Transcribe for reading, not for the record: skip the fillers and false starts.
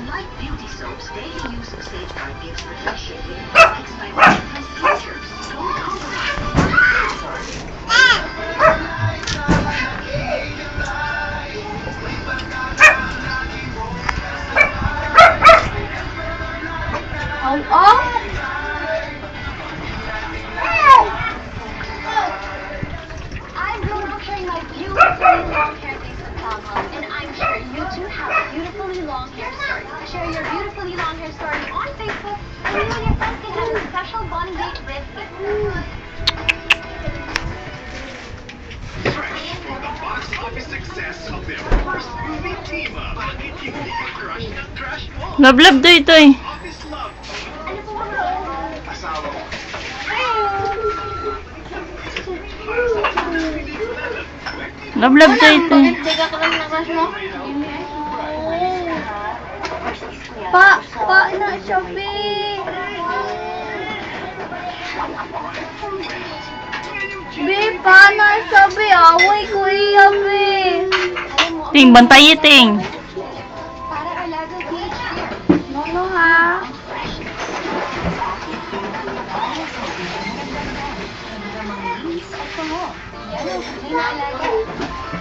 Unlike beauty soaps, daily use of Safeguard gives refresh shaping makes my has features. Don't compromise. I've grown up wearing my beautifully long hair thanks to Calgon, and I'm sure you too have a beautifully long hair story. Share your beautifully long hair story on Facebook, and you and your friends can have a special bonding date with me. Fresh from the box office success of their first movie team up. Bakit hindi ka crush na crush mo? Love to ito eh. Office love. Ano po ba? Asawa ko. Love to ito eh. Teka ka lang nakas mo. Na Shopee. Be, na Shopee. Away ko iya, be. Ting, bantay ting. Para alaga beach here. No, ha. At mo. Yan ang tunay na alaga.